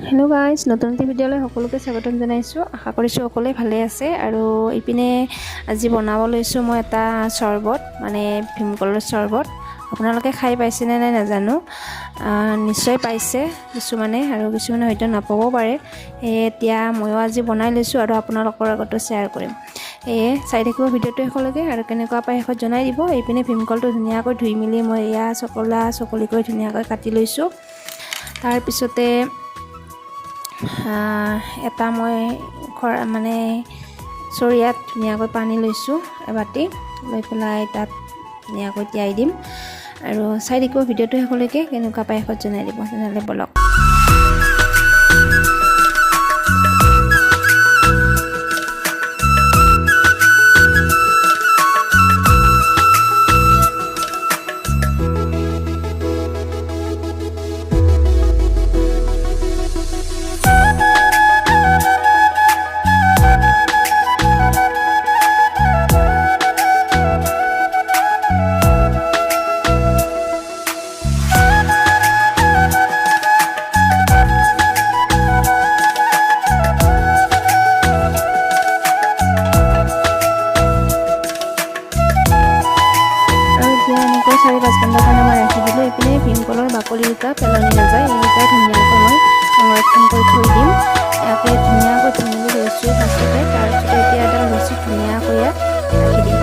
Hello guys, नতুন ভিডিঅ'লৈ সকলোকে স্বাগতম জনাইছোঁ। আশা কৰিছোঁ সকলোৱে ভালে আছে। আৰু ইপিনে আজি বনাব লৈছোঁ মই এটা চৰবত, মানে ভীমকলৰ চৰবত। আপোনালোকে খাই পাইছেনে নাই নাজানো, নিশ্চয় পাইছে কিছুমানে, আৰু কিছুমানে হয়তো নাপাবও পাৰে। এতিয়া ময়ো আজি বনাই লৈছোঁ আৰু আপোনালোকৰ আগতো শ্বেয়াৰ কৰিম। চাই থাকিব ভিডিঅ'টো শেষলৈকে, আৰু কেনেকুৱা পাই শেষত জনাই দিব। এইপিনে ভীমকলটো ধুনীয়াকৈ ধুই মেলি মই এয়া চকলিকৈ ধুনীয়াকৈ কাটি লৈছোঁ। তাৰপিছতে এটা মই মানে চৰিয়াত ধুনীয়াকৈ পানী লৈছোঁ, এবাটি লৈ পেলাই তাত ধুনীয়াকৈ তিয়াই দিম। আৰু চাই থাকিব ভিডিঅ'টো শেষলৈকে, কেনেকুৱা পাই শেষত জনাই দিব। তেনেহ'লে বলক। এনেকৈ 4-5 ঘণ্টাৰ কাৰণে মই ৰাখি দিলোঁ। এইপিনে ভীমকলৰ বাকলিকেইটা পেলনি নাযায়, এইকেইটা ধুনীয়াকৈ মই সংৰক্ষণ কৰি থৈ দিম। ইয়াকে ধুনীয়াকৈ ধুই লৈছোঁ ফাৰ্ষ্টতে। তাৰপিছতে এতিয়া এডাল ৰছী ধুনীয়াকৈ ইয়াত ৰাখি দিম।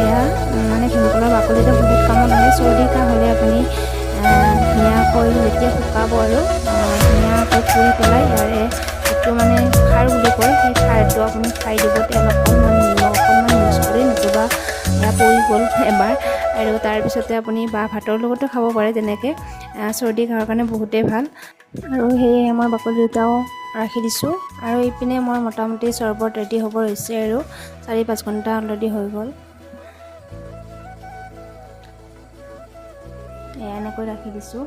এয়া মানে ভীমকলৰ বাকলিটো বহুত কামত আহে। চৰ্দি কাহ হ'লে আপুনি ধুনীয়াকৈ যেতিয়া শুকাব আৰু ধুনীয়াকৈ পুৰি পেলাই ইয়াৰে যিটো মানে খাৰ বুলি কয়, সেই খাৰটো আপুনি খাই দিব। তেল অকণমান, নিমখ অকণমান মিক্স কৰি, নতুবা এয়া পৰি গ'ল এবাৰ। আৰু তাৰপিছতে আপুনি ভাতৰ লগতো খাব পাৰে, তেনেকৈ চৰ্দি কাহৰ কাৰণে বহুতেই ভাল। আৰু সেয়ে মই বাকলি দুটাও ৰাখি দিছোঁ। আৰু এইপিনে মই মোটামুটি চৰবত ৰেডি হ'ব হৈছে, আৰু 4-5 ঘণ্টা অলৰেডি হৈ গ'ল। এনেকৈ ৰাখি দিছোঁ।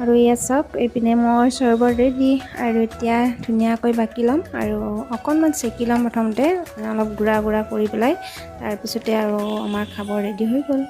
আৰু এয়া চাওক, এইপিনে মই চৰবত ৰেডি। আৰু এতিয়া ধুনীয়াকৈ বাকি ল'ম আৰু অকণমান চেকি ল'ম প্ৰথমতে, অলপ গুড়া কৰি পেলাই। তাৰপিছতে আৰু আমাৰ খাব ৰেডি হৈ গ'ল।